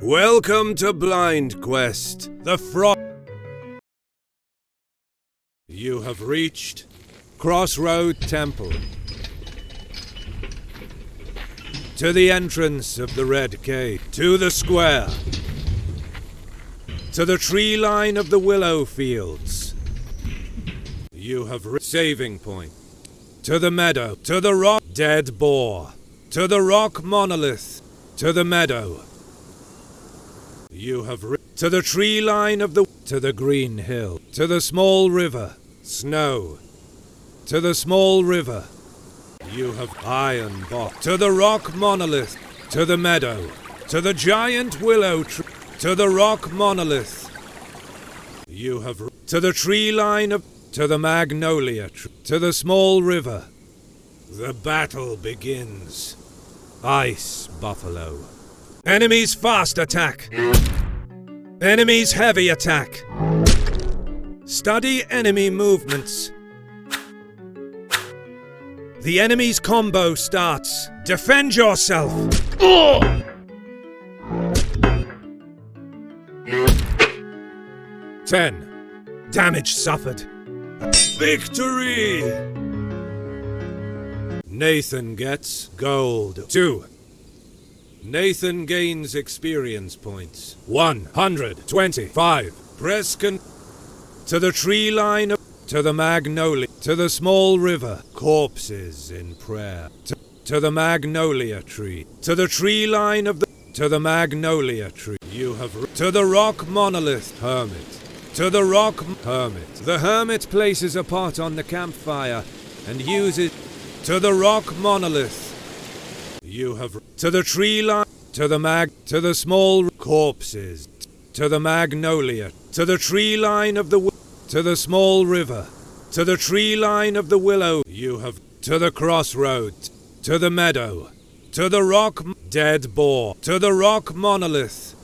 Welcome to Blind Quest, the Frog. You have reached Crossroad Temple. To the entrance of the Red Cave, to the square, to the tree line of the Willow Fields. You have saving point. To the meadow, to the rock, dead boar, to the rock monolith, to the meadow. You have to the tree line of the, to the green hill, to the small river, snow, to the small river. You have iron box, to the rock monolith, to the meadow, to the giant willow tree, to the rock monolith. You have to the tree line of, to the magnolia tree, to the small river. The battle begins. Ice buffalo. Enemies fast attack. Enemies heavy attack. Study enemy movements. The enemy's combo starts. Defend yourself. 10. Damage suffered. Victory! Nathan gets gold. 2. Nathan gains experience points. 125. Press to the tree line of, to the magnolia, to the small river. Corpses in prayer. To the magnolia tree. To the tree line of the, to the magnolia tree. You have to the rock monolith. Hermit. To the rock hermit. The hermit places a pot on the campfire and uses to the rock monolith. You have to the tree line, to the small corpses, to the magnolia, to the tree line of the, to the small river, to the tree line of the willow. You have to the crossroad, to the meadow, to the rock dead boar, to the rock monolith.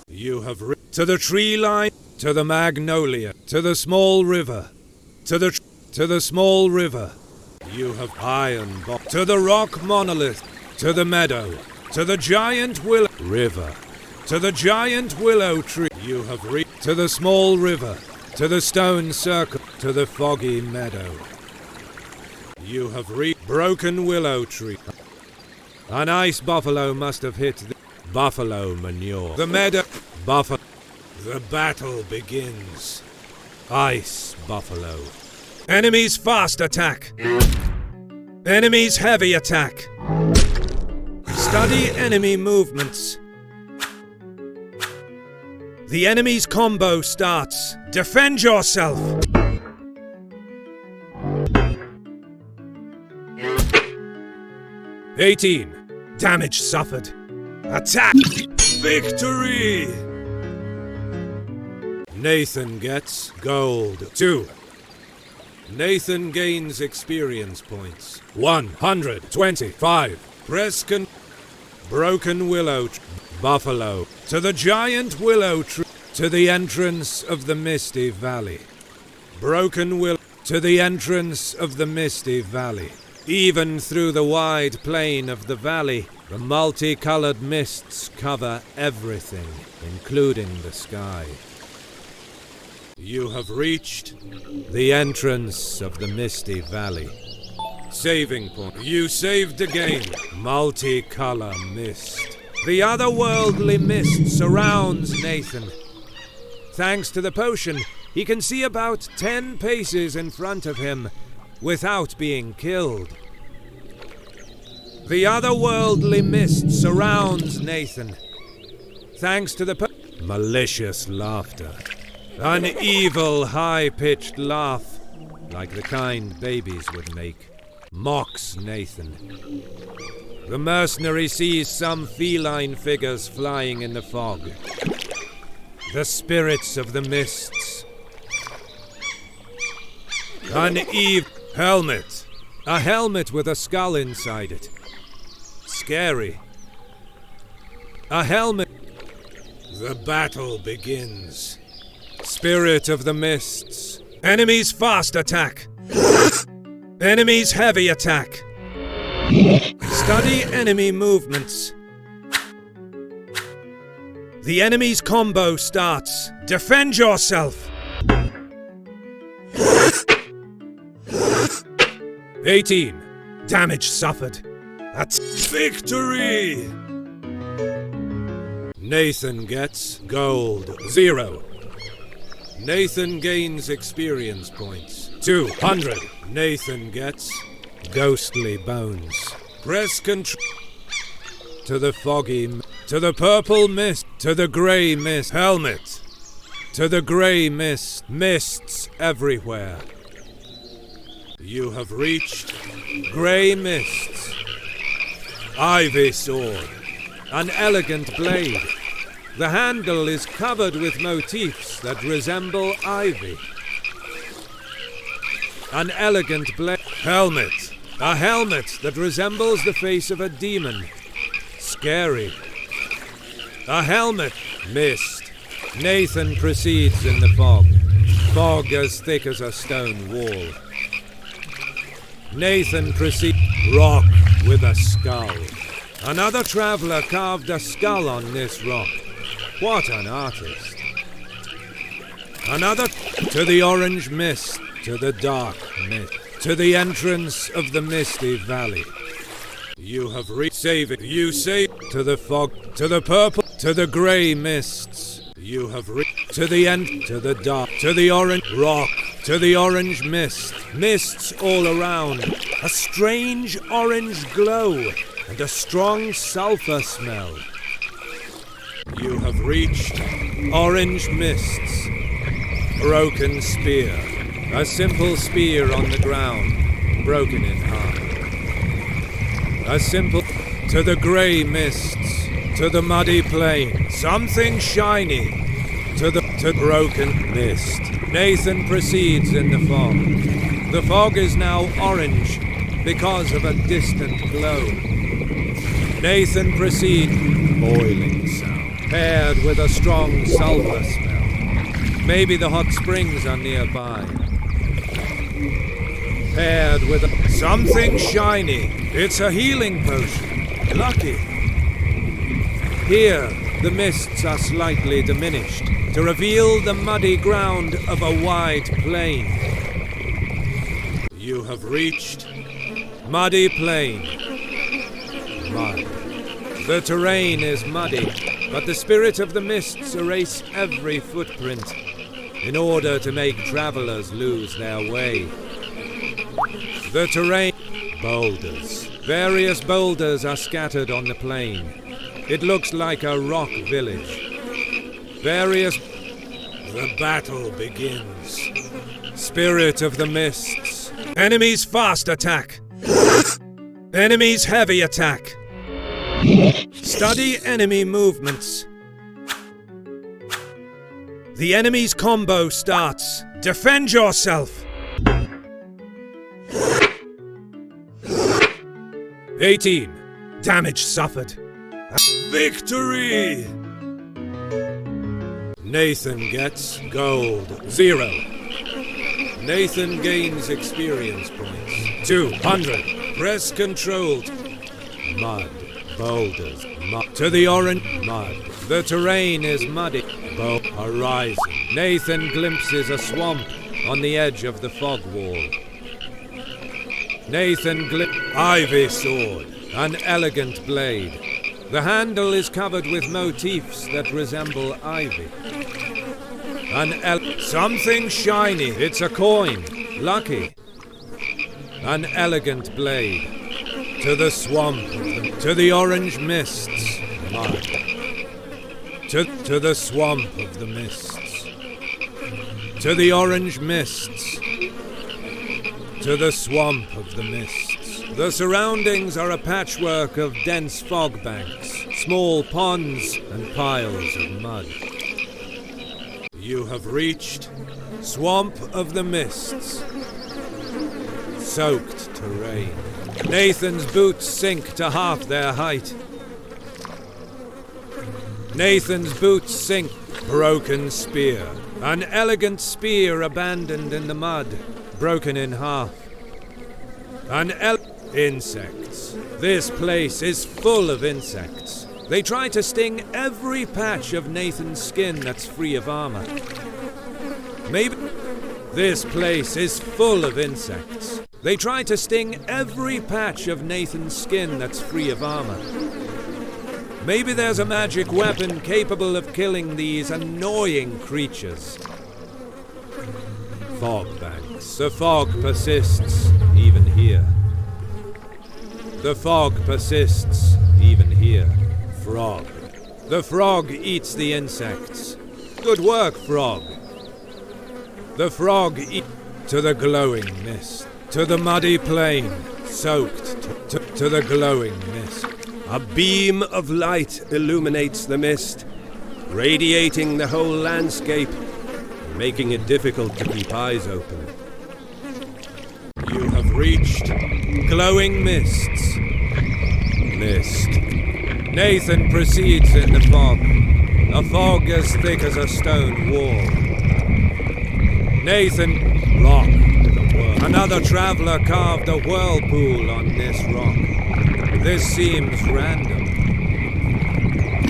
You have to the tree line, to the magnolia, to the small river, to the small river. You have iron box, to the rock monolith, to the meadow, to the giant willow river, to the giant willow tree. You have reached to the small river, to the stone circle, to the foggy meadow. You have reached broken willow tree. An ice buffalo must have hit the buffalo manure. The meadow buffalo. The battle begins. Ice buffalo. Enemies fast attack. Enemies heavy attack. Study enemy movements. The enemy's combo starts. Defend yourself. 18. Damage suffered. Attack. Victory. Nathan gets gold. 2. Nathan gains experience points. 125. Press broken willow buffalo. To the giant willow tree. To the entrance of the misty valley. Broken willow. To the entrance of the misty valley. Even through the wide plain of the valley, the multicolored mists cover everything, including the sky. You have reached the entrance of the misty valley. Saving point. You saved again. Multicolor mist. The otherworldly mist surrounds Nathan. Thanks to the potion, he can see about 10 paces in front of him without being killed. The otherworldly mist surrounds Nathan. Thanks to the malicious laughter. An evil, high-pitched laugh, like the kind babies would make, mocks Nathan. The mercenary sees some feline figures flying in the fog. The spirits of the mists. An evil helmet. A helmet with a skull inside it. Scary. A helmet. The battle begins. Spirit of the mists. Enemies fast attack. Enemies heavy attack. Study enemy movements. The enemy's combo starts. Defend yourself! 18. Damage suffered. That's victory! Nathan gets gold. 0. Nathan gains experience points. 200. Nathan gets ghostly bones. Press control to the foggy, to the purple mist, to the grey mist. Helmet. To the grey mist. Mists everywhere. You have reached grey mists. Ivy sword. An elegant blade. The handle is covered with motifs that resemble ivy. An elegant blade. Helmet. A helmet that resembles the face of a demon. Scary. A helmet. Mist. Nathan proceeds in the fog. Fog as thick as a stone wall. Nathan proceeds. Rock with a skull. Another traveller carved a skull on this rock. What an artist. Another to the orange mist, to the dark mist, to the entrance of the misty valley. You have save it. You say to the fog, to the purple, to the grey mists. You have to the end, to the dark, to the orange rock, to the orange mist. Mists all around. A strange orange glow and a strong sulphur smell. You have reached orange mists. Broken spear. A simple spear on the ground, broken in half. A simple to the grey mists, to the muddy plain. Something shiny. To broken mist. Nathan proceeds in the fog. The fog is now orange because of a distant glow. Nathan proceeds. Boiling sound, paired with a strong sulphur smell. Maybe the hot springs are nearby. Paired with something shiny. It's a healing potion. Lucky. Here, the mists are slightly diminished to reveal the muddy ground of a wide plain. You have reached muddy plain. Mud. The terrain is muddy, but the spirit of the mists erase every footprint in order to make travelers lose their way. The terrain. Boulders. Various boulders are scattered on the plain. It looks like a rock village. The battle begins. Spirit of the mists. Enemies fast attack. Enemies heavy attack. Study enemy movements. The enemy's combo starts. Defend yourself. 18. Damage suffered. Victory! Nathan gets gold. 0. Nathan gains experience points. 200. Press controlled. Mud. Boulders. Mud. To the orange. Mud. The terrain is muddy. Horizon. Nathan glimpses a swamp on the edge of the fog wall. Nathan ivy sword. An elegant blade. The handle is covered with motifs that resemble ivy. Something shiny. It's a coin. Lucky. An elegant blade. To the swamp. To the orange mists. Mud. To the swamp of the mists. To the orange mists. To the swamp of the mists. The surroundings are a patchwork of dense fog banks, small ponds, and piles of mud. You have reached Swamp of the Mists. Soaked terrain. Nathan's boots sink to half their height. Nathan's boots sink. Broken spear. An elegant spear abandoned in the mud, broken in half. Insects. This place is full of insects. They try to sting every patch of Nathan's skin that's free of armor. Maybe this place is full of insects. They try to sting every patch of Nathan's skin that's free of armor. Maybe there's a magic weapon capable of killing these annoying creatures. Fog banks. The fog persists even here. The fog persists even here. Frog. The frog eats the insects. Good work, frog. The frog eats to the glowing mist. To the muddy plain, soaked to the glowing mist. A beam of light illuminates the mist, radiating the whole landscape, making it difficult to keep eyes open. You have reached glowing mists. Mist. Nathan proceeds in the fog, a fog as thick as a stone wall. Nathan, rock. Another traveler carved a whirlpool on this rock. This seems random.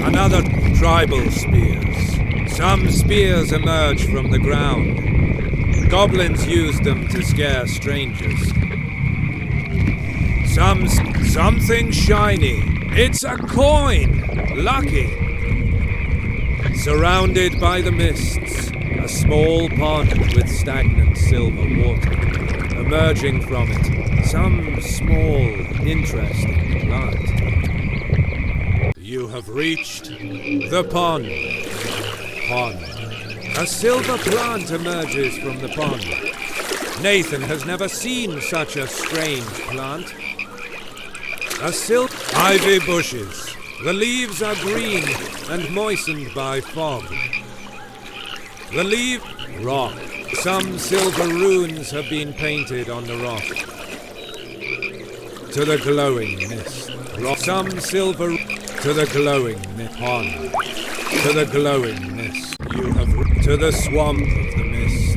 Another tribal spears. Some spears emerge from the ground. Goblins used them to scare strangers. Something shiny. It's a coin! Lucky! Surrounded by the mists, a small pond with stagnant silver water. Emerging from it, some small, interesting plant. You have reached the pond. A silver plant emerges from the pond. Nathan has never seen such a strange plant. Ivy bushes. The leaves are green and moistened by fog. Rock. Some silver runes have been painted on the rock. To the glowing mist. Rock. Some silver to the glowing mist. Pond. To the glowing mist. You have to the swamp of the mists.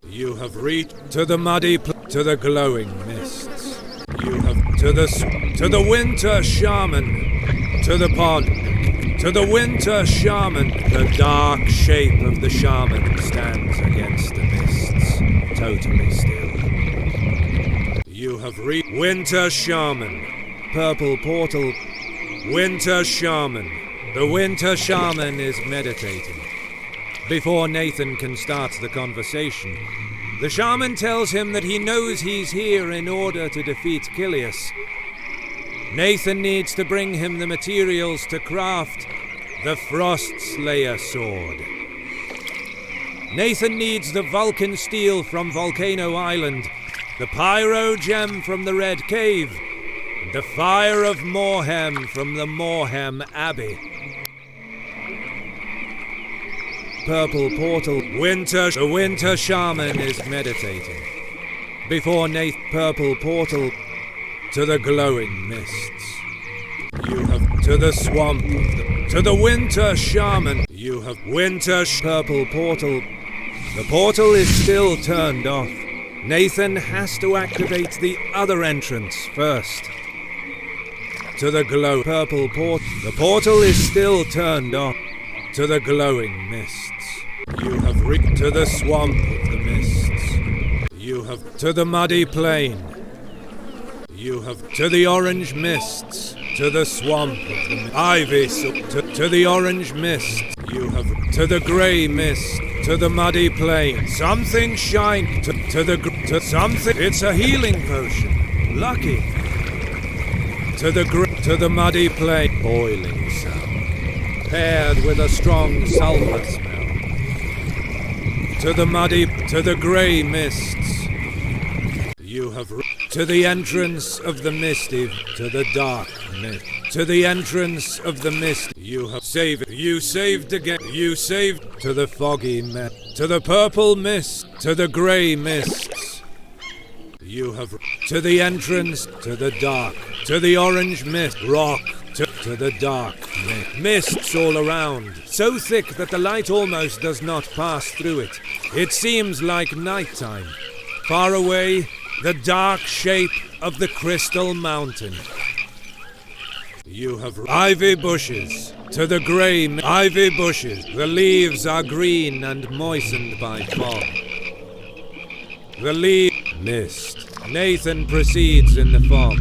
You have reached to the muddy to the glowing mists. You have to the winter shaman. To the pond. To the winter shaman. The dark shape of the shaman stands against the mists, totally still. You have reached winter shaman. Purple portal. Winter shaman. The winter shaman is meditating. Before Nathan can start the conversation, the shaman tells him that he knows he's here in order to defeat Kilius. Nathan needs to bring him the materials to craft the Frost Slayer sword. Nathan needs the Vulcan steel from Volcano Island, the Pyro gem from the Red Cave, and the Fire of Morhem from the Morhem Abbey. Purple portal. The winter shaman is meditating. Before Purple portal to the glowing mists. You have to the swamp. To the winter shaman. You have purple portal. The portal is still turned off. Nathan has to activate the other entrance first. To the purple portal. The portal is still turned off. To the glowing mists. You have reached to the swamp of the mists. You have to the muddy plain. You have to the orange mists. To the swamp of the ivy. To the orange mist. You have to the grey mist. To the muddy plain. Something shine. To something. It's a healing potion. Lucky. To the muddy plain. Boiling sound. Paired with a strong sulfur smell. To the grey mists. You have to the entrance of the misty, to the dark mist. To the entrance of the mist. You have saved. You saved again. You saved to the foggy mist. To the purple mist. To the grey mists. You have to the entrance, to the dark. To the orange mist. Rock. To the dark mists all around, so thick that the light almost does not pass through it. It seems like nighttime. Far away, the dark shape of the Crystal Mountain. You have ivy bushes. To the grey ivy bushes. The leaves are green and moistened by fog. The mist. Nathan proceeds in the fog.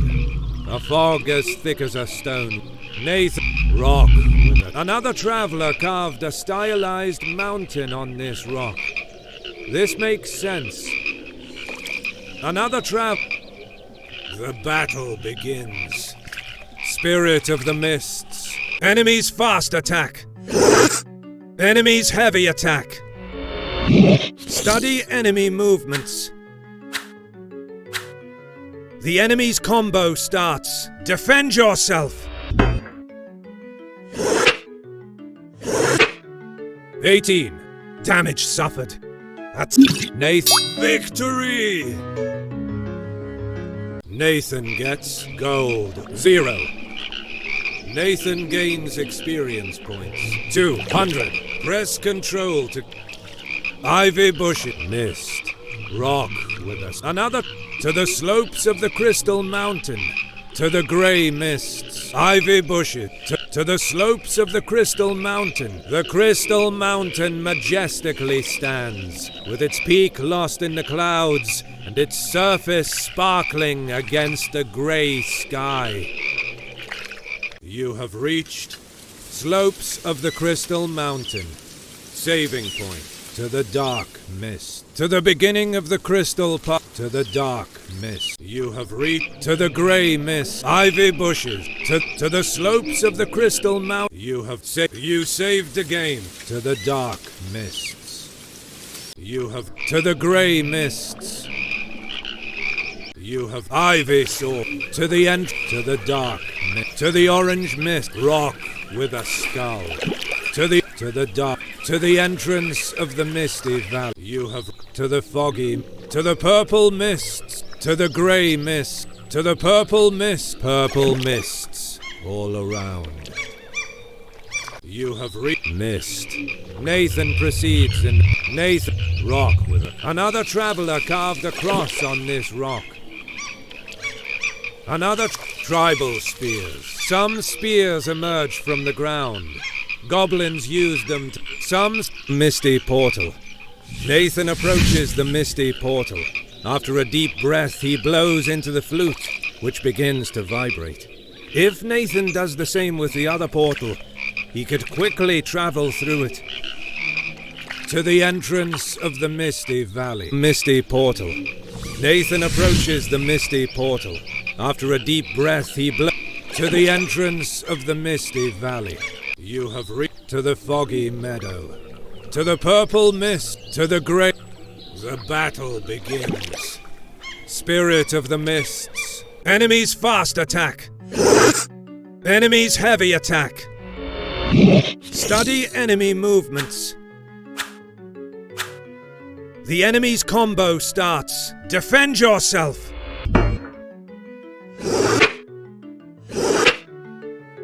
A fog as thick as a stone. Nathan, rock. Another traveler carved a stylized mountain on this rock. This makes sense. Another The battle begins. Spirit of the mists. Enemies fast attack. Enemies heavy attack. Study enemy movements. The enemy's combo starts. Defend yourself. 18. Damage suffered. That's Nathan. Victory! Nathan gets gold. 0. Nathan gains experience points. 200. Press control to ivy bushes. Mist. Rock with us. Another. To the slopes of the crystal mountain. To the grey mists. Ivy bushes. To the slopes of the crystal mountain. The crystal mountain majestically stands, with its peak lost in the clouds and its surface sparkling against the grey sky. You have reached slopes of the crystal mountain. Saving point. To the dark mist. To the beginning of the crystal path. To the dark mist. You have reached to the grey mist. Ivy bushes. To the slopes of the crystal mountain. You have you saved the game. To the dark mists. You have to the grey mists. You have ivy sword. To the end. To the dark mist. To the orange mist. Rock with a skull. To the dark. To the entrance of the misty valley. You have to the foggy. To the purple mists. To the grey mist. To the purple mist. Purple mists all around. You have reached mist. Nathan proceeds in Nathan. Rock with it. Another traveler carved a cross on this rock. Another tribal spears. Some spears emerge from the ground. Goblins used them to some misty portal. Nathan approaches the misty portal. After a deep breath, he blows into the flute, which begins to vibrate. If Nathan does the same with the other portal, he could quickly travel through it. To the entrance of the misty valley. Misty portal. Nathan approaches the misty portal. After a deep breath, he blows to the entrance of the misty valley. You have reached to the foggy meadow. To the purple mist. To the grey. The battle begins. Spirit of the mists. Enemies fast attack. Enemies heavy attack. Study enemy movements. The enemy's combo starts. Defend yourself.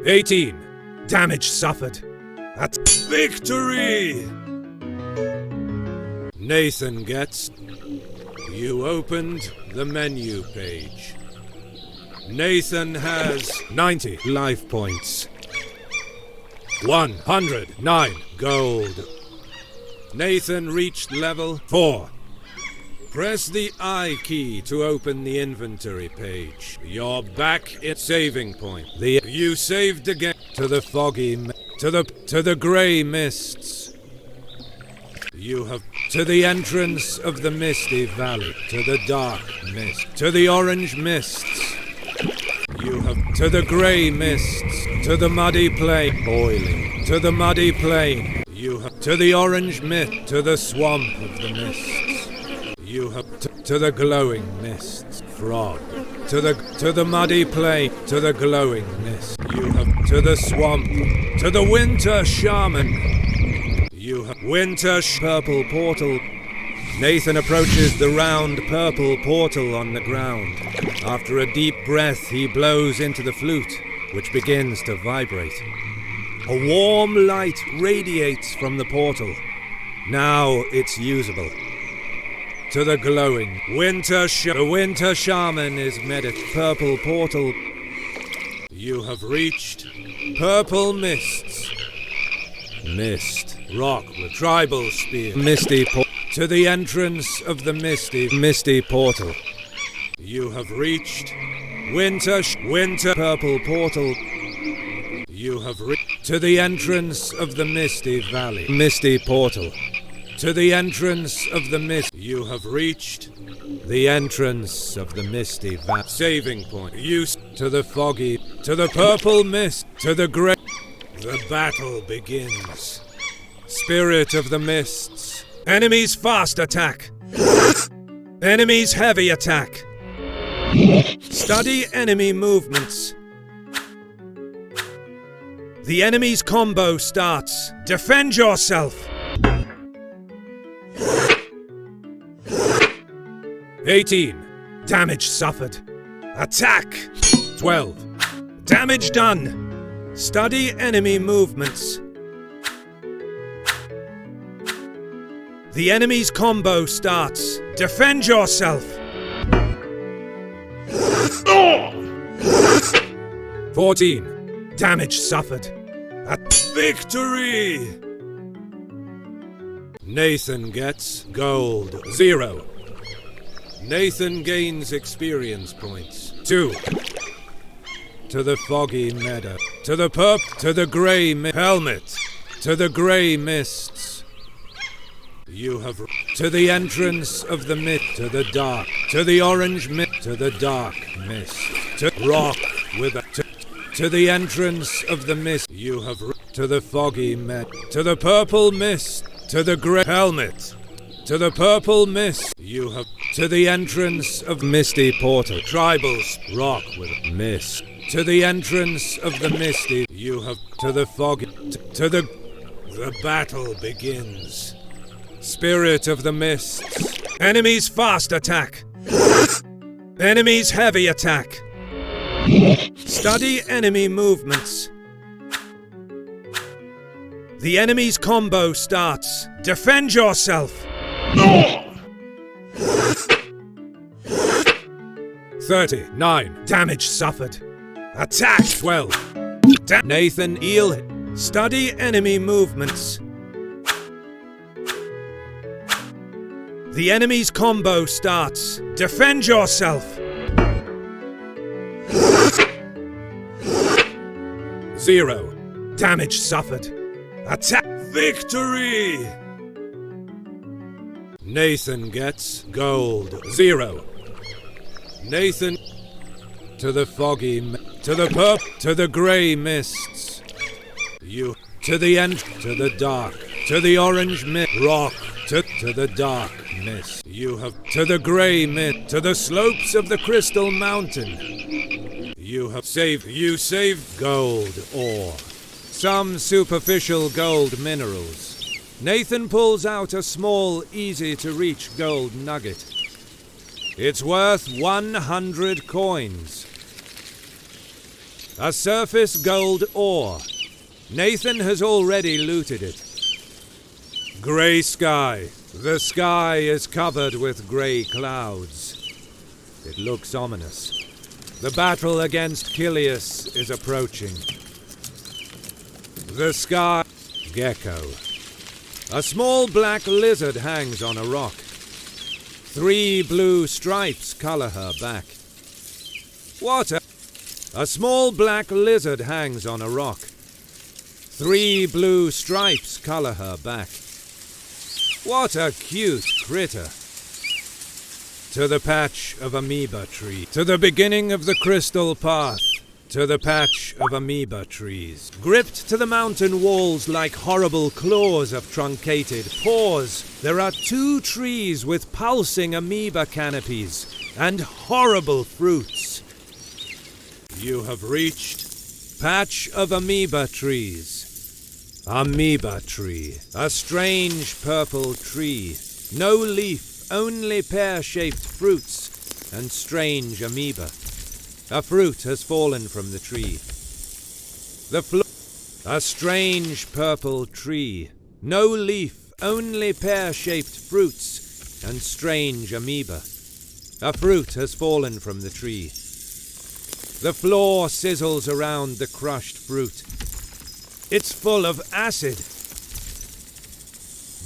18. Damage suffered. That's victory! Nathan gets. You opened the menu page. Nathan has 90 life points. 109 gold. Nathan reached level 4. Press the I key to open the inventory page. You're back at saving point. You saved again. To the foggy to the grey mists. You have to the entrance of the misty valley. To the dark mist. To the orange mists. You have to the grey mists. To the muddy plain. Boiling. To the muddy plain. You have to the orange mist. To the swamp of the mists. You have to the glowing mists. Frog. To the muddy plain. To the glowing mist. You have to the swamp. To the winter shaman. You have winter purple portal. Nathan approaches the round purple portal on the ground. After a deep breath, he blows into the flute, which begins to vibrate. A warm light radiates from the portal. Now it's usable. To the glowing winter the winter shaman is purple portal. You have reached purple mists. Mist. Rock with tribal spear. Misty To the entrance of the misty portal. You have reached winter Purple portal. You have reached to the entrance of the misty valley. Misty portal. To the entrance of the mist. You have reached the entrance of the misty valley. Saving point. Use to the foggy. To the purple mist. To the grey. The battle begins. Spirit of the mists. Enemies fast attack. Enemies heavy attack. Study enemy movements. The enemy's combo starts. Defend yourself. 18. Damage suffered. Attack. 12. Damage done. Study enemy movements. The enemy's combo starts. Defend yourself. 14. Damage suffered. Victory! Nathan gets gold. 0. Nathan gains experience points. 2. To the foggy meadow. To the grey helmet. To the grey mists. You have to the entrance of the mist. To the dark. To the orange mist. To the dark mist. To rock with a to the entrance of the mist. You have to the foggy meadow. To the purple mist. To the grey helmet. To the purple mist. You have to the entrance of misty portal. Tribals rock with mist. To the entrance of the misty. You have to the foggy. To the battle begins. Spirit of the mists. Enemies fast attack. Enemies heavy attack. Study enemy movements. The enemy's combo starts. Defend yourself. 39. Damage suffered. Attack. 12. Nathan Eel. Study enemy movements. The enemy's combo starts. Defend yourself. 0. Damage suffered. Attack. Victory! Nathan gets gold. 0. Nathan to the foggy, to the grey mists. You to the end, to the dark, to the orange mist. Rock to the dark mist. You have to the grey mist, to the slopes of the crystal mountain. You save gold ore. Some superficial gold minerals. Nathan pulls out a small, easy-to-reach gold nugget. It's worth 100 coins. A surface gold ore. Nathan has already looted it. Grey sky. The sky is covered with grey clouds. It looks ominous. The battle against Kilius is approaching. The sky. Gecko. A small black lizard hangs on a rock. 3 blue stripes color her back. A small black lizard hangs on a rock. 3 blue stripes color her back. What a cute critter. To the patch of amoeba tree. To the beginning of the crystal path. To the patch of amoeba trees. Gripped to the mountain walls like horrible claws of truncated paws, there are 2 trees with pulsing amoeba canopies and horrible fruits. You have reached patch of amoeba trees. Amoeba tree, a strange purple tree. No leaf, only pear-shaped fruits and strange amoeba. A fruit has fallen from the tree. A strange purple tree. No leaf, only pear-shaped fruits and strange amoeba. A fruit has fallen from the tree. The floor sizzles around the crushed fruit. It's full of acid.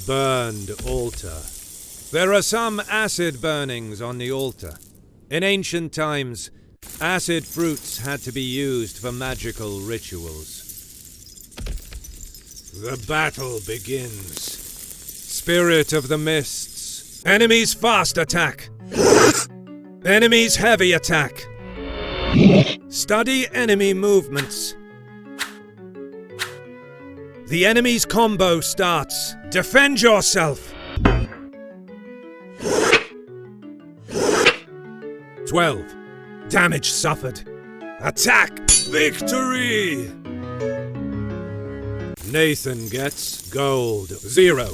Burned altar. There are some acid burnings on the altar. In ancient times, acid fruits had to be used for magical rituals. The battle begins. Spirit of the Mists. Enemies fast attack. Enemies heavy attack. Study enemy movements. The enemy's combo starts. Defend yourself. 12. Damage suffered. Attack. Victory! Nathan gets gold. 0.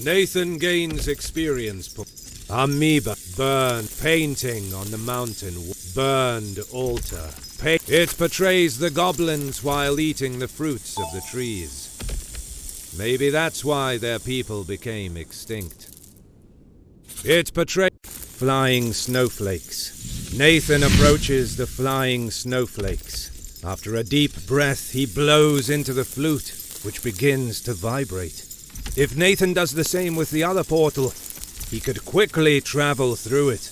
Nathan gains experience points. Amoeba. Burned. Painting on the mountain. Burned altar. It portrays the goblins while eating the fruits of the trees. Maybe that's why their people became extinct. It portrays flying snowflakes. Nathan approaches the flying snowflakes. After a deep breath, he blows into the flute, which begins to vibrate. If Nathan does the same with the other portal, he could quickly travel through it.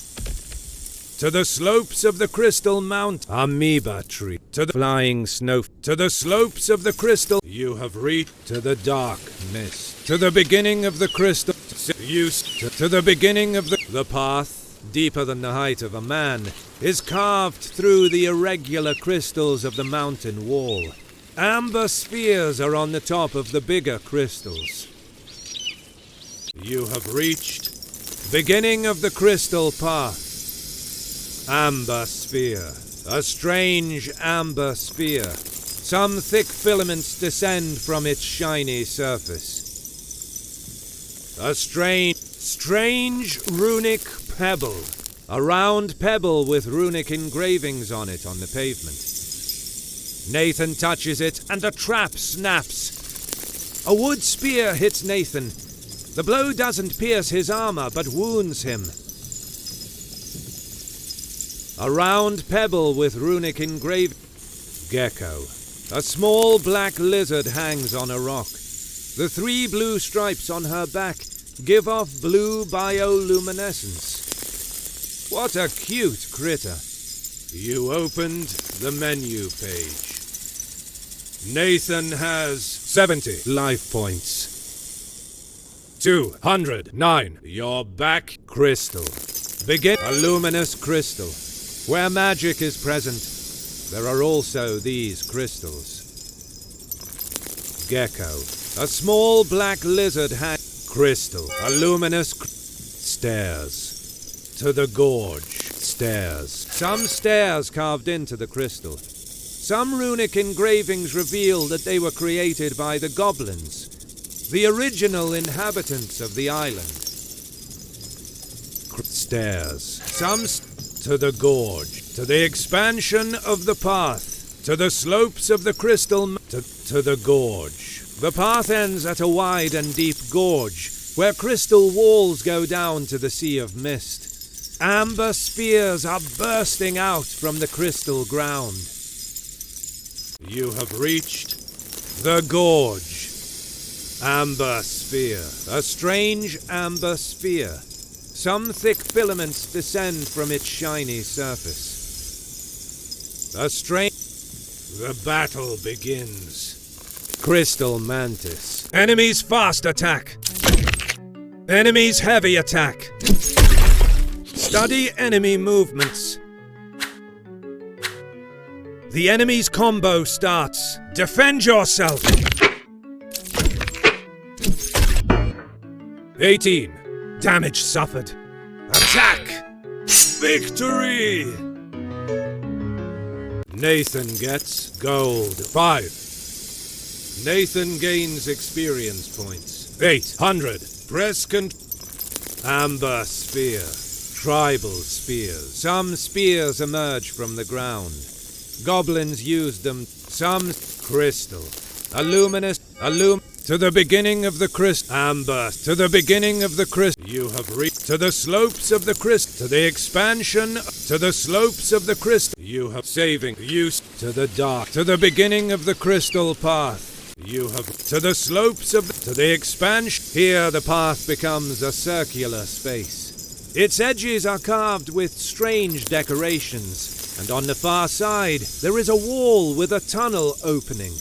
To the slopes of the Crystal Mount, Amoeba Tree. To the flying snow. To the slopes of the crystal, you have reached. To the dark mist. To the beginning of the crystal. To the beginning of the path, deeper than the height of a man, is carved through the irregular crystals of the mountain wall. Amber spheres are on the top of the bigger crystals. You have reached beginning of the crystal path. Amber sphere. A strange amber sphere. Some thick filaments descend from its shiny surface. A strange runic pebble. A round pebble with runic engravings on it on the pavement. Nathan touches it and a trap snaps. A wood spear hits Nathan. The blow doesn't pierce his armor but wounds him. A round pebble with runic engraving. Gecko. A small black lizard hangs on a rock. The 3 blue stripes on her back give off blue bioluminescence. What a cute critter. You opened the menu page. Nathan has 70 life points. 209. Your back crystal. Begin a luminous crystal. Where magic is present, there are also these crystals. Gecko. A small black lizard crystal. A luminous stairs. To the gorge. Stairs. Some stairs carved into the crystal. Some runic engravings reveal that they were created by the goblins, the original inhabitants of the island. Stairs. Some to the gorge, to the expansion of the path, to the slopes of the crystal to the gorge. The path ends at a wide and deep gorge, where crystal walls go down to the sea of mist. Amber spears are bursting out from the crystal ground. You have reached the gorge. Amber sphere, a strange amber sphere. Some thick filaments descend from its shiny surface. The battle begins. Crystal Mantis. Enemies fast attack. Enemies heavy attack. Study enemy movements. The enemy's combo starts. Defend yourself. 18. Damage suffered. Attack! Victory! Nathan gets gold. 5. Nathan gains experience points. 800. Amber sphere. Tribal spears. Some spears emerge from the ground. Goblins used them. Some crystal. To the beginning of the crystal. Amber. To the beginning of the crystal. You have reached. To the slopes of the crystal. To the expansion. To the slopes of the crystal. You have saving. Use. To the dark. To the beginning of the crystal path. You have. To the slopes of. To the expansion. Here the path becomes a circular space. Its edges are carved with strange decorations, and on the far side there is a wall with a tunnel opening.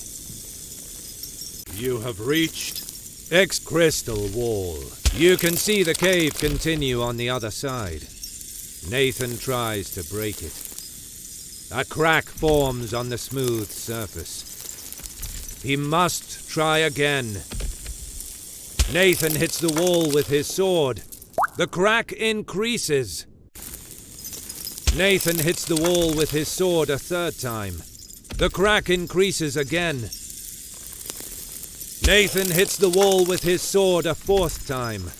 You have reached X-Crystal Wall. You can see the cave continue on the other side. Nathan tries to break it. A crack forms on the smooth surface. He must try again. Nathan hits the wall with his sword. The crack increases. Nathan hits the wall with his sword a third time. The crack increases again. Nathan hits the wall with his sword a fourth time.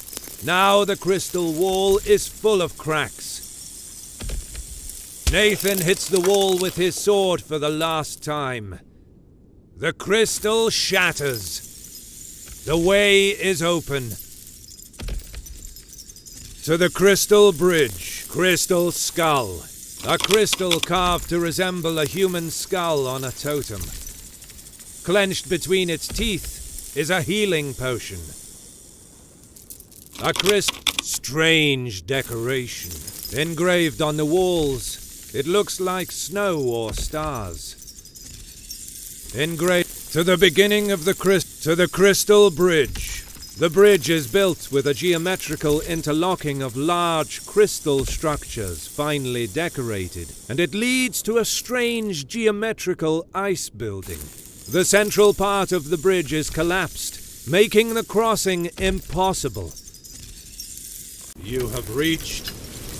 Now the crystal wall is full of cracks. Nathan hits the wall with his sword for the last time. The crystal shatters. The way is open. To the crystal bridge, crystal skull. A crystal carved to resemble a human skull on a totem. Clenched between its teeth is a healing potion. A strange decoration. Engraved on the walls, it looks like snow or stars. Engraved to the beginning of the crystal bridge. The bridge is built with a geometrical interlocking of large crystal structures finely decorated, and it leads to a strange geometrical ice building. The central part of the bridge is collapsed, making the crossing impossible. You have reached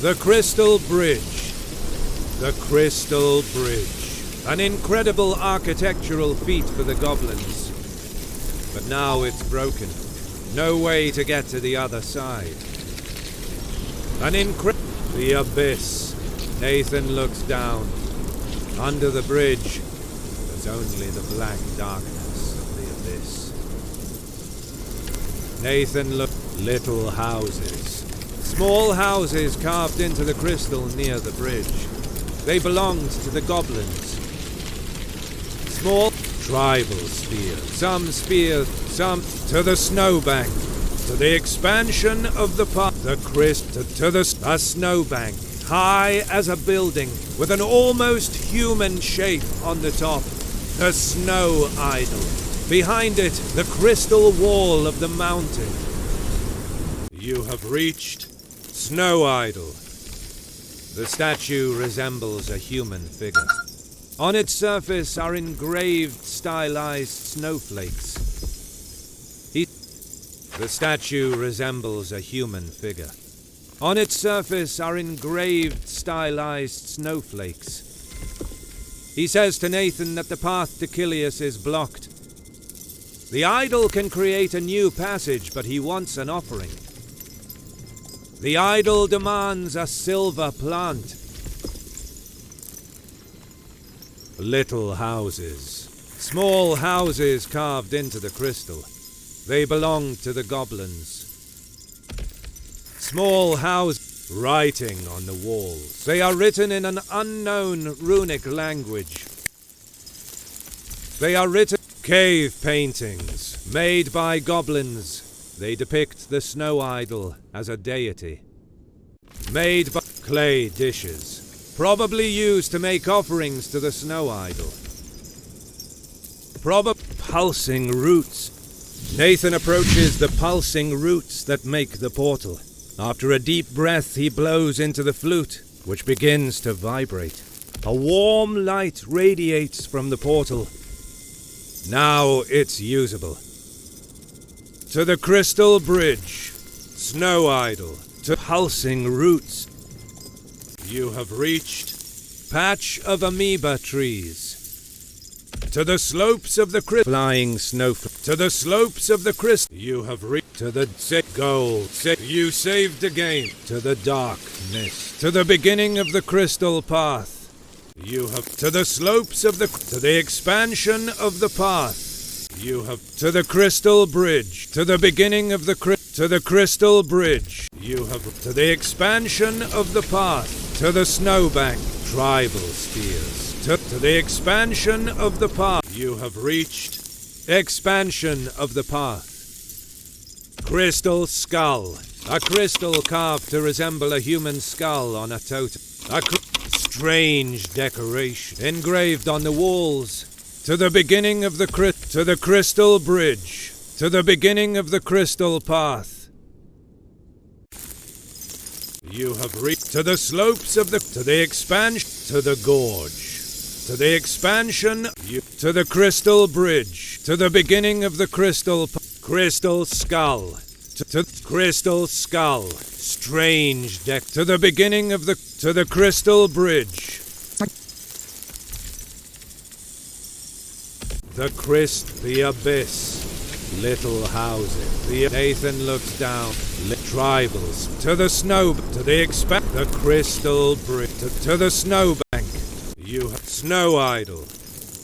the Crystal Bridge. The Crystal Bridge. An incredible architectural feat for the goblins. But now it's broken. No way to get to the other side. The abyss. Nathan looks down. Under the bridge, there's only the black darkness of the abyss. Nathan looked. Little houses. Small houses carved into the crystal near the bridge. They belonged to the goblins. Small tribal spears. Some spears, some to the snowbank. To the expansion of the path. A snowbank. High as a building, with an almost human shape on the top. The snow idol. Behind it, the crystal wall of the mountain. You have reached Snow Idol. The statue resembles a human figure. On its surface are engraved, stylized snowflakes. The statue resembles a human figure. On its surface are engraved, stylized snowflakes. He says to Nathan that the path to Kilius is blocked. The idol can create a new passage, but he wants an offering. The idol demands a silver plant. Little houses. Small houses carved into the crystal. They belong to the goblins. Small house. Writing on the walls. They are written in an unknown runic language. They are written. Cave paintings made by goblins. They depict the snow idol as a deity. Made by clay dishes, probably used to make offerings to the snow idol. Pulsing roots. Nathan approaches the pulsing roots that make the portal. After a deep breath, he blows into the flute, which begins to vibrate. A warm light radiates from the portal. Now it's usable. To the crystal bridge, snow idol, to pulsing roots. You have reached patch of amoeba trees. To the slopes of the flying snowflake. To the slopes of the crystal. You have reached to the gold. You saved the game. To the dark mist. To the beginning of the crystal path. You have to the slopes of the to the expansion of the path. You have to the crystal bridge, to the beginning of the to the crystal bridge. You have to the expansion of the path, to the snowbank, tribal spears, to the expansion of the path. You have reached expansion of the path. Crystal skull, a crystal carved to resemble a human skull on a totem. A strange decoration engraved on the walls. To the beginning of the to the crystal bridge, to the beginning of the crystal path. You have reached to the slopes of to the expansion, to the gorge, to the expansion, to the crystal bridge, to the beginning of the crystal skull, to crystal skull, strange deck, to the beginning of to the crystal bridge. The abyss, little houses. Nathan looks down. Tribals to the snow, to the the crystal bridge, to the snowbank. You have snow idol,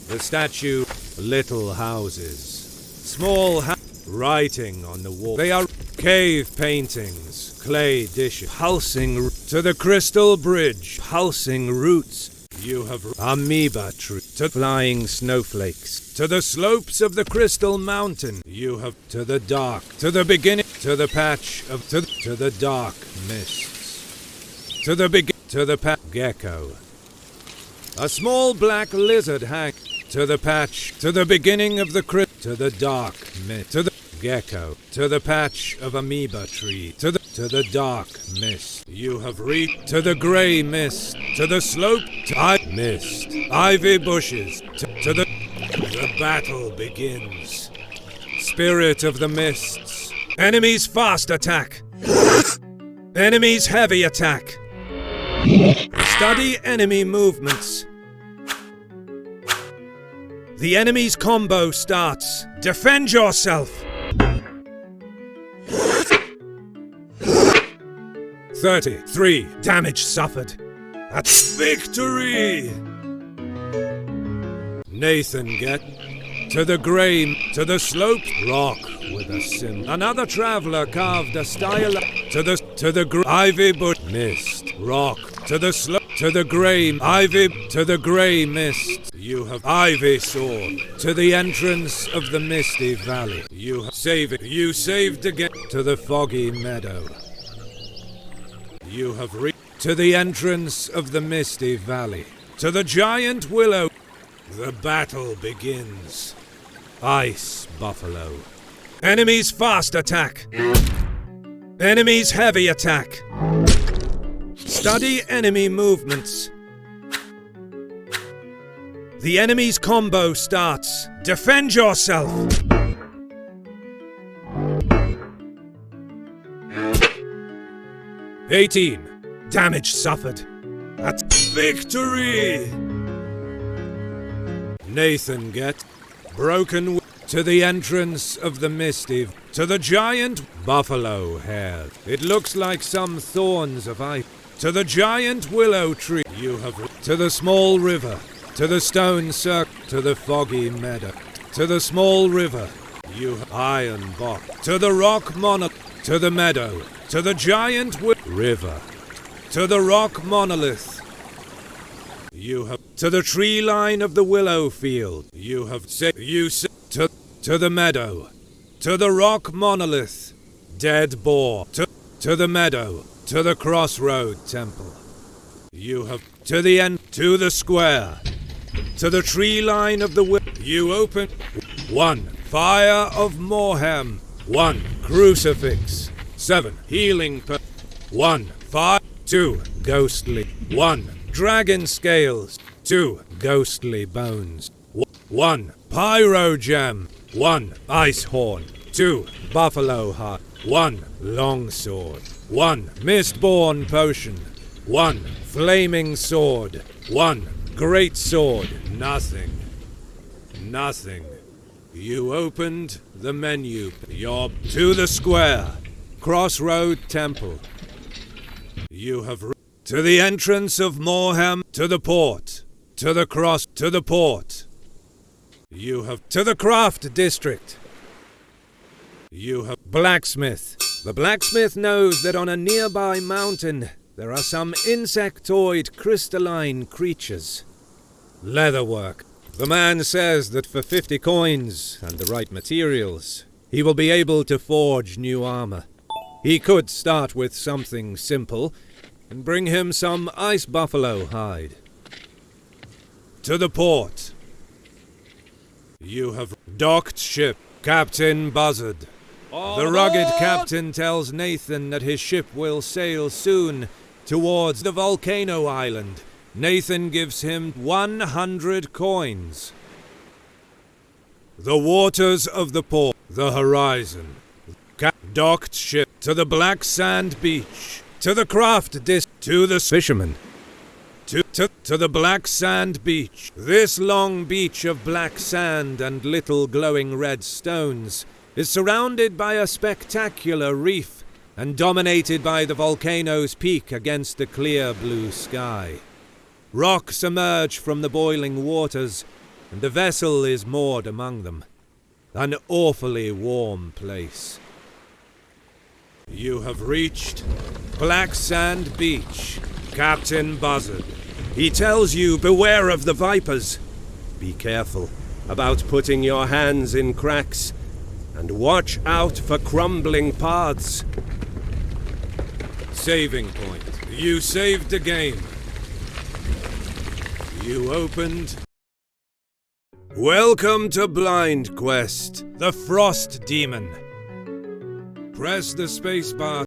the statue. Little houses, small writing on the wall. They are cave paintings, clay dishes, pulsing to the crystal bridge, pulsing roots. You have amoeba tree, to flying snowflakes, to the slopes of the crystal mountain. You have to the dark, to the beginning, to the patch of to the dark mists, to the to the gecko. A small black lizard hang to the patch, to the beginning of the to the dark mist, to the gecko, to the patch of amoeba tree, to the dark mist. You have reached to the grey mist, to the slope, mist, ivy bushes, to the battle begins. Spirit of the mists. Enemies fast attack. Enemies heavy attack. Study enemy movements. The enemy's combo starts. Defend yourself. 33 damage suffered. That's victory! Nathan get to the grey, to the slope rock with a symbol. Another traveler carved a style to the ivy bush mist rock to the slope, to the grey ivy, to the grey mist. You have ivy sword to the entrance of the misty valley. You have you saved again to the foggy meadow. You have reached to the entrance of the misty valley, to the giant willow. The battle begins. Ice buffalo. Enemies fast attack. Enemies heavy attack. Study enemy movements. The enemy's combo starts. Defend yourself. "18 damage suffered. That's victory!" Nathan get broken to the entrance of the misty, to the giant buffalo hair. It looks like some thorns of ice. To the giant willow tree. You have to the small river, to the stone circle, to the foggy meadow, to the small river. You have iron box, to the rock monolith, to the meadow, to the giant river, to the rock monolith. You have to the tree line of the willow field. You have to the meadow, to the rock monolith, dead boar, to the meadow, to the crossroad temple. You have to the end, to the square, to the tree line of the you open 1 fire of Morhem, 1 crucifix, 7 healing 1 fire, 2 ghostly, 1 dragon scales, 2 ghostly bones, 1 pyro gem, 1 ice horn, 2 buffalo heart, 1 longsword, 1 mistborn potion, 1 flaming sword, 1 great sword. Nothing. You opened the menu. You're to the square, crossroad temple. You have to the entrance of Morhem, to the port, to the port. You have to the craft district. You have blacksmith. The blacksmith knows that on a nearby mountain there are some insectoid crystalline creatures. Leatherwork. The man says that for 50 coins and the right materials, he will be able to forge new armor. He could start with something simple and bring him some ice buffalo hide. To the port. You have docked ship, Captain Buzzard. The rugged captain tells Nathan that his ship will sail soon towards the volcano island. Nathan gives him 100 coins. The waters of the port, the horizon. Docked ship to the black sand beach, to the craft district, to the fisherman. To the black sand beach. This long beach of black sand and little glowing red stones is surrounded by a spectacular reef and dominated by the volcano's peak against the clear blue sky. Rocks emerge from the boiling waters, and the vessel is moored among them. An awfully warm place. You have reached Black Sand Beach, Captain Buzzard. He tells you beware of the vipers. Be careful about putting your hands in cracks, and watch out for crumbling paths. Saving point. You saved the game. You opened. Welcome to Blind Quest, the Frost Demon. Press the spacebar